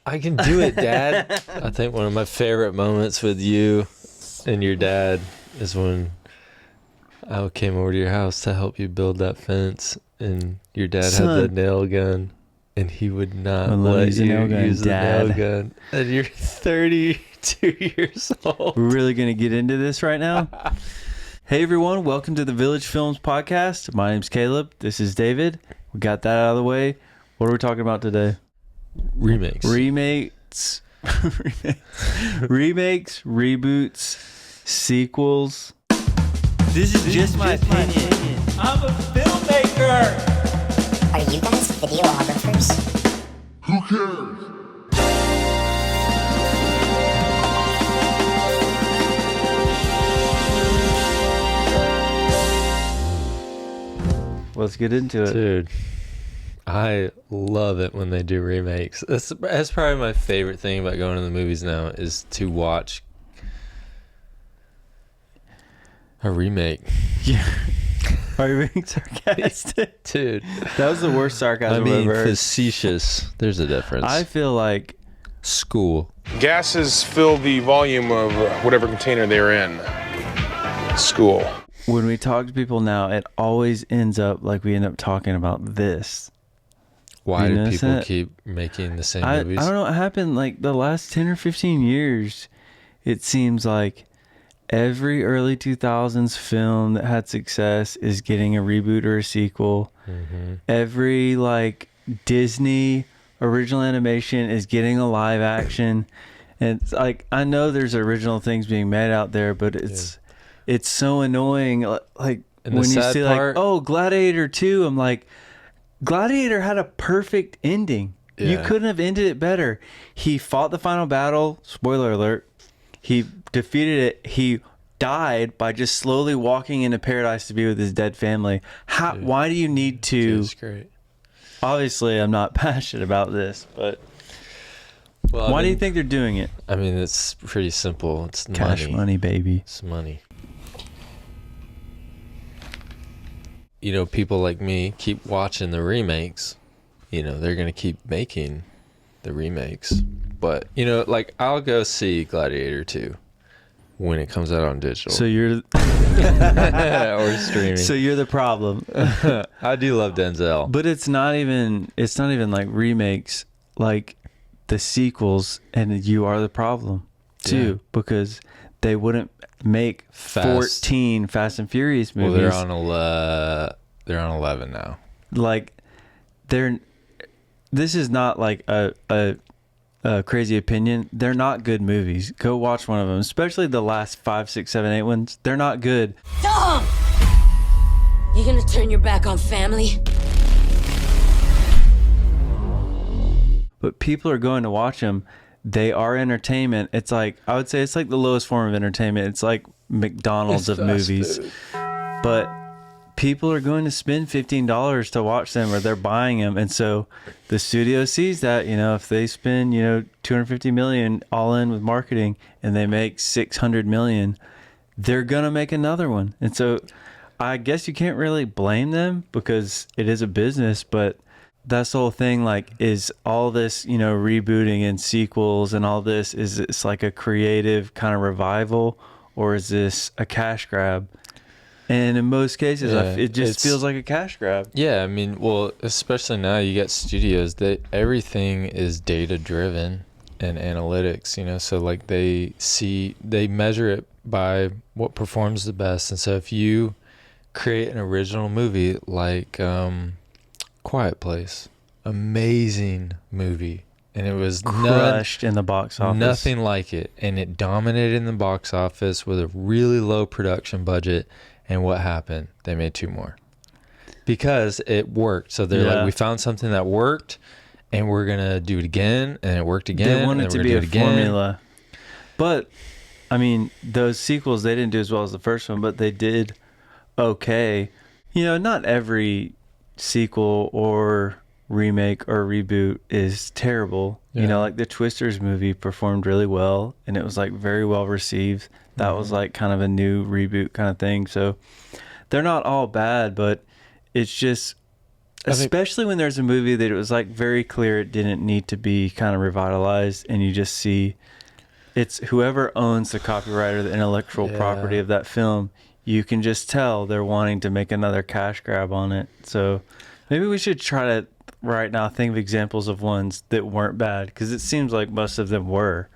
I can do it, Dad. I think one of my favorite moments with you and your dad is when I came over to your house to help you build that fence, and your dad had the nail gun, and he would not let you use the nail gun. And you're 32 years old. We're really going to get into this right now? Hey, everyone. Welcome to the Village Films Podcast. My name's Caleb. This is David. We got that out of the way. What are we talking about today? Remakes, reboots, sequels. This is just my opinion. I'm a filmmaker. Are you guys videographers? Who cares? Let's get into it. Dude, I love it when they do remakes. That's probably my favorite thing about going to the movies now, is to watch a remake. Yeah. Are you being sarcastic? Dude, that was the worst sarcasm I've ever heard. Facetious. There's a difference. I feel like school. Gases fill the volume of whatever container they're in. School. When we talk to people now, it always ends up like we end up talking about this. Why do people keep making the same movies? I don't know. It happened like the last 10 or 15 years. It seems like every early 2000s film that had success is getting a reboot or a sequel. Mm-hmm. Every like Disney original animation is getting a live action. And it's like, I know there's original things being made out there, but it's so annoying. Like when you see like, oh, Gladiator 2, I'm like, Gladiator had a perfect ending. Yeah. You couldn't have ended it better. He fought the final battle. Spoiler alert. He defeated it. He died by just slowly walking into paradise to be with his dead family. Why do you need to? That's great. Obviously, I'm not passionate about this, but why do you think they're doing it? I mean, it's pretty simple. It's cash money, baby. It's money. You know, people like me keep watching the remakes. You know, they're going to keep making the remakes. But, you know, like, I'll go see Gladiator 2 when it comes out on digital. So you're... or streaming. So you're the problem. I do love Denzel. But it's not even like remakes, like the sequels, and you are the problem, too. Yeah. Because they wouldn't make 14 Fast and Furious movies. Well, they're on 11 now. Like, this is not like a crazy opinion. They're not good movies. Go watch one of them, especially the last 5, 6, 7, 8 ones. They're not good. Tom! You gonna turn your back on family? But people are going to watch them. They are entertainment. It's like, I would say it's like the lowest form of entertainment. It's like McDonald's of movies. But people are going to spend $15 to watch them, or they're buying them. And so the studio sees that, you know, if they spend, you know, $250 million all in with marketing and they make $600 million, they're going to make another one. And so I guess you can't really blame them because it is a business, but that's the whole thing. Like, is all this, you know, rebooting and sequels and all this, is it's like a creative kind of revival, or is this a cash grab? And in most cases, it just feels like a cash grab. Yeah, I mean, well, especially now you got studios that everything is data driven and analytics, you know, so like they measure it by what performs the best. And so if you create an original movie like Quiet Place, amazing movie, and it was crushed in the box office, nothing like it, and it dominated in the box office with a really low production budget. And what happened? They made 2 more because it worked. So they're like, we found something that worked, and we're gonna do it again, and it worked again. They want it to be a formula. But I mean, those sequels, they didn't do as well as the first one, but they did okay. You know, not every sequel or remake or reboot is terrible. Yeah. You know, like the Twisters movie performed really well, and it was like very well received. That was like kind of a new reboot kind of thing. So they're not all bad, but it's just especially when there's a movie that it was like very clear it didn't need to be kind of revitalized, and you just see it's whoever owns the copyright or the intellectual property of that film. You can just tell they're wanting to make another cash grab on it. So maybe we should try to right now think of examples of ones that weren't bad, because it seems like most of them were.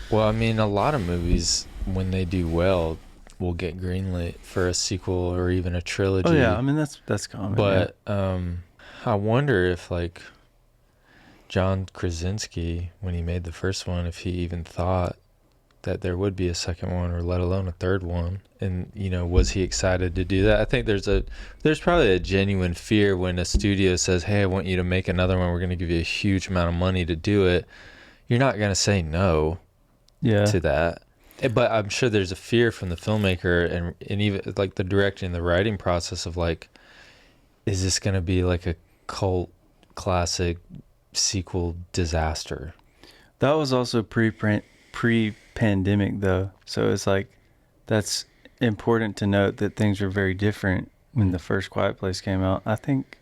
Well, I mean, a lot of movies, when they do well, will get greenlit for a sequel or even a trilogy. Oh yeah, I mean that's common. But I wonder if like John Krasinski, when he made the first one, if he even thought that there would be a second one, or let alone a third one. And was he excited to do that? I think there's probably a genuine fear when a studio says, hey, I want you to make another one, we're going to give you a huge amount of money to do it. You're not going to say no to that. But I'm sure there's a fear from the filmmaker and even like the directing and the writing process of like, is this going to be like a cult classic sequel disaster? That was also pre-pandemic though, so it's like that's important to note that things were very different when the first Quiet Place came out. I think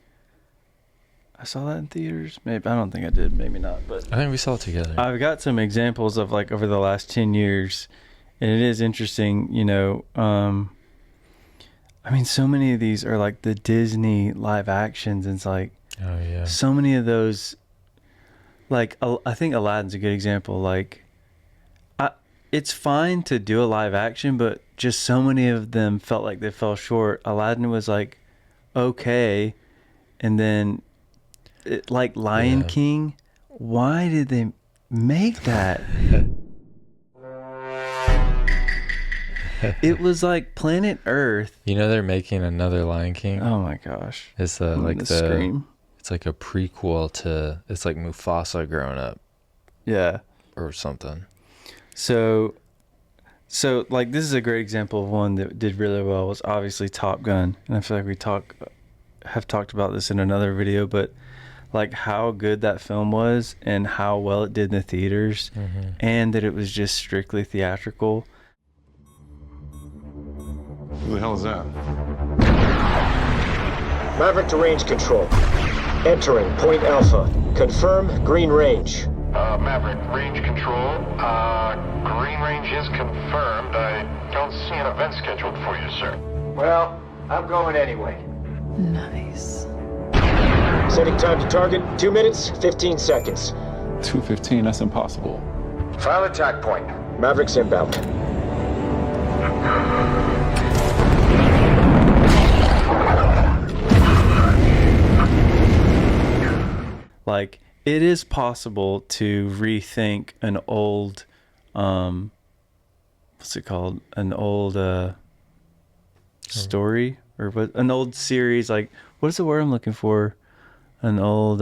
I saw that in theaters. Maybe I don't think I did. Maybe not. But I think we saw it together. I've got some examples of like over the last 10 years, and it is interesting. I mean, so many of these are like the Disney live actions, and it's like, oh yeah, so many of those. Like I think Aladdin's a good example. Like, it's fine to do a live action, but just so many of them felt like they fell short. Aladdin was like okay, and then like Lion King. Why did they make that? It was like Planet Earth. They're making another Lion King. Oh my gosh! It's like the Scream. It's like a prequel to. It's like Mufasa growing up. Yeah. Or something. So like this is a great example of one that did really well. Was obviously Top Gun, and I feel like we have talked about this in another video, but like how good that film was and how well it did in the theaters, and that it was just strictly theatrical. Who the hell is that? Maverick to range control. Entering Point Alpha. Confirm green range. Maverick, range control. Green range is confirmed. I don't see an event scheduled for you, sir. Well, I'm going anyway. Nice. Setting time to target, 2 minutes, 15 seconds. 2:15, that's impossible. File attack point. Maverick's inbound. Like, it is possible to rethink an old, what's it called? An old story, or what? An old series. Like, what is the word I'm looking for? An old.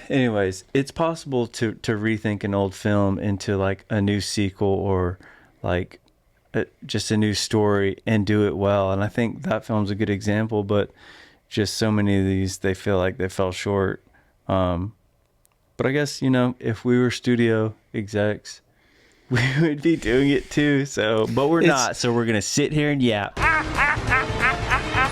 Anyways, it's possible to rethink an old film into like a new sequel, or like just a new story, and do it well. And I think that film's a good example. But just so many of these, they feel like they fell short. But I guess, if we were studio execs, we would be doing it too. So, but we're not. So we're going to sit here and yap.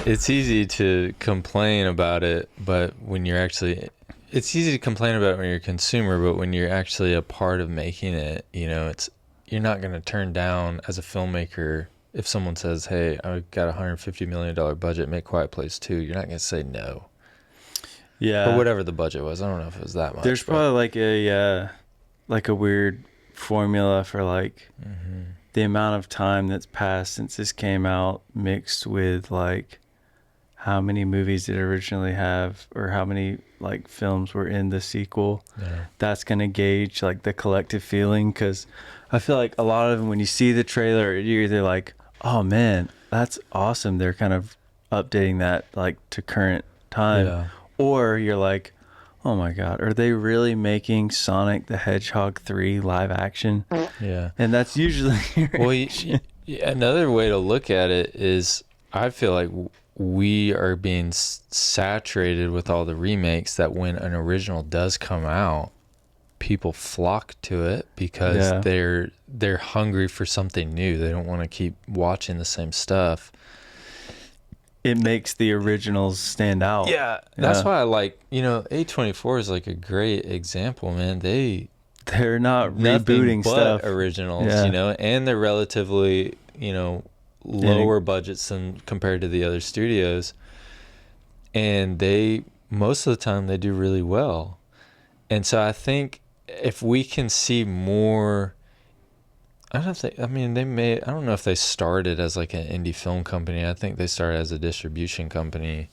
It's easy to complain about it, but when you're actually, it's easy to complain about it when you're a consumer, but when you're actually a part of making it, you're not going to turn down as a filmmaker. If someone says, hey, I've got a $150 million budget, make Quiet Place 2, you're not going to say no. Yeah. Or whatever the budget was. I don't know if it was that much. There's probably like a weird formula for like the amount of time that's passed since this came out, mixed with like how many movies did it originally have, or how many like films were in the sequel. Yeah. That's going to gauge like the collective feeling. Cause I feel like a lot of them, when you see the trailer, you're either like, oh man, that's awesome. They're kind of updating that like to current time. Yeah. Or you're like, oh my God, are they really making Sonic the Hedgehog 3 live action? Yeah. And that's usually well, another way to look at it is I feel like we are being saturated with all the remakes that when an original does come out, people flock to it because they're hungry for something new. They don't want to keep watching the same stuff. it makes the originals stand out. Yeah, that's why I like, A24 is like a great example, man. They're not Nothing rebooting but stuff. originals, Yeah. and they're relatively, lower budgets than compared to the other studios. And most of the time they do really well. And so I think if we can see more, I don't know if they started as like an indie film company. I think they started as a distribution company,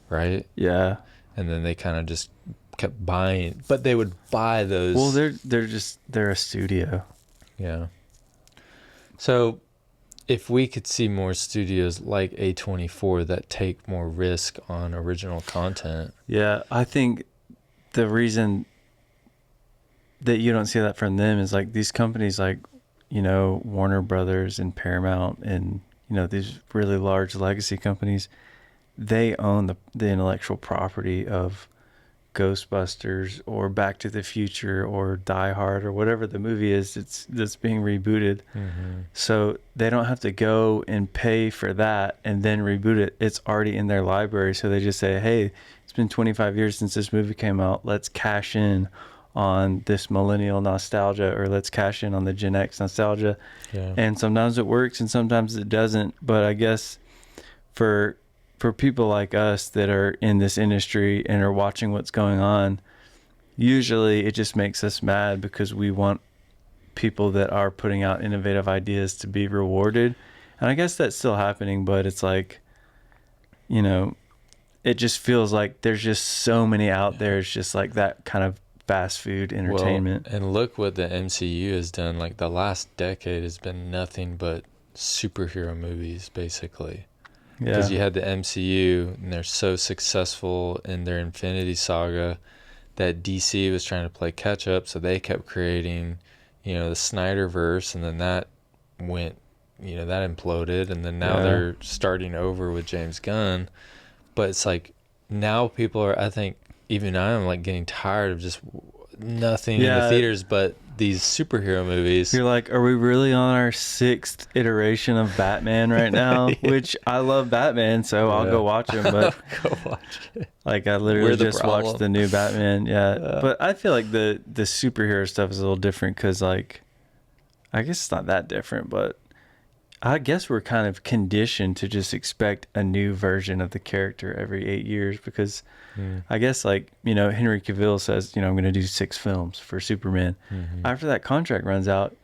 right? Yeah. And then they kind of just kept buying, but they would buy those. Well, they're a studio. Yeah. So if we could see more studios like A24 that take more risk on original content. Yeah, I think the reason that you don't see that from them is like these companies like, Warner Brothers and Paramount and, these really large legacy companies, they own the intellectual property of Ghostbusters or Back to the Future or Die Hard or whatever the movie is that's being rebooted. Mm-hmm. So they don't have to go and pay for that and then reboot it. It's already in their library. So they just say, hey, it's been 25 years since this movie came out. Let's cash in on this millennial nostalgia, or let's cash in on the Gen X nostalgia. Yeah. And sometimes it works and sometimes it doesn't. But I guess for people like us that are in this industry and are watching what's going on, usually it just makes us mad because we want people that are putting out innovative ideas to be rewarded. And I guess that's still happening, but it's like, it just feels like there's just so many out there. It's just like that kind of fast food entertainment. Well, and look what the MCU has done. Like the last decade has been nothing but superhero movies, basically. Because you had the MCU, and they're so successful in their Infinity Saga that DC was trying to play catch up, so they kept creating, the Snyderverse, and then that went, that imploded, and then now they're starting over with James Gunn. But it's like now people are, I think, even I'm like getting tired of just nothing in the theaters but these superhero movies. You're like, are we really on our 6th iteration of Batman right now? Which I love Batman, so I'll go watch him. But Go watch it. like I literally just problem. watched the new Batman. Yeah, but I feel like the superhero stuff is a little different because like, I guess it's not that different, but I guess we're kind of conditioned to just expect a new version of the character every 8 years because I guess like, Henry Cavill says, I'm going to do 6 films for Superman. Mm-hmm. After that contract runs out,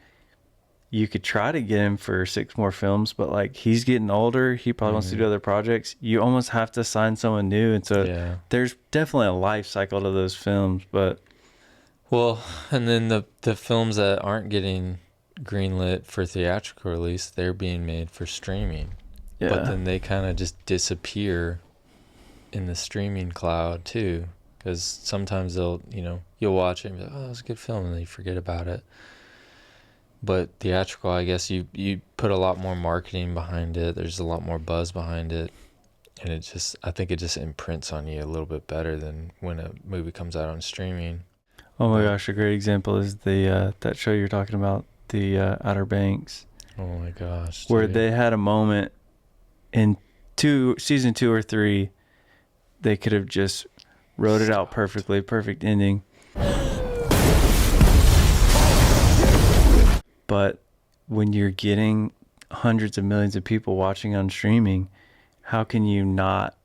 you could try to get him for 6 more films, but like he's getting older. He probably wants to do other projects. You almost have to sign someone new. And so there's definitely a life cycle to those films, but. Well, and then the films that aren't getting greenlit for theatrical release, they're being made for streaming. Yeah. But then they kind of just disappear in the streaming cloud too, because sometimes you'll watch it and be like, oh, that was a good film, and then you forget about it. But theatrical, I guess you put a lot more marketing behind it. There's a lot more buzz behind it, and I think it just imprints on you a little bit better than when a movie comes out on streaming. Oh my gosh, a great example is the that show you're talking about, the Outer Banks. Oh my gosh, where they had a moment in season 2 or 3. They could have just wrote it out perfectly, perfect ending. But when you're getting hundreds of millions of people watching on streaming, how can you not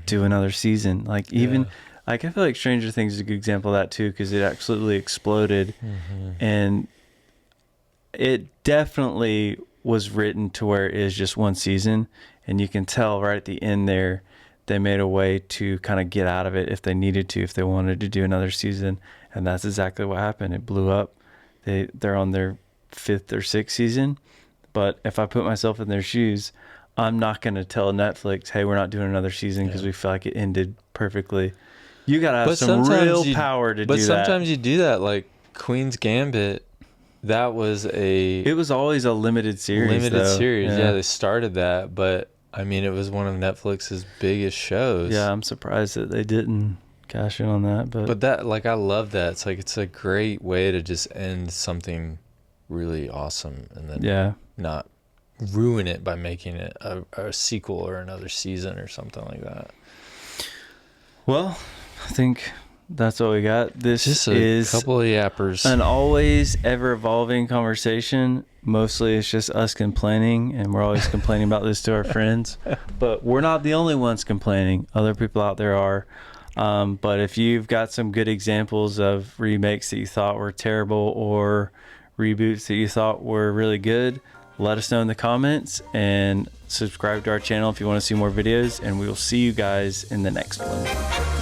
do another season? Like even like I feel like Stranger Things is a good example of that too, because it absolutely exploded, and it definitely was written to where it is just one season, and you can tell right at the end there they made a way to kind of get out of it if they needed to, if they wanted to do another season, and that's exactly what happened. It blew up. They're on their 5th or 6th season, but if I put myself in their shoes, I'm not going to tell Netflix, hey, we're not doing another season because we feel like it ended perfectly. You got to have some real power to do that. But sometimes you do that, like Queen's Gambit. That was it was always a limited series. Yeah, they started that, but I mean, it was one of Netflix's biggest shows. Yeah, I'm surprised that they didn't cash in on that. But that, like, I love that. It's like, it's a great way to just end something really awesome and then not ruin it by making it a sequel or another season or something like that. Well, I think that's what we got. This Just is couple of yappers. an always ever evolving conversation. Mostly it's just us complaining, and we're always complaining about this to our friends. But we're not the only ones complaining. Other people out there are. But if you've got some good examples of remakes that you thought were terrible or reboots that you thought were really good, let us know in the comments, and subscribe to our channel if you want to see more videos, and we will see you guys in the next one.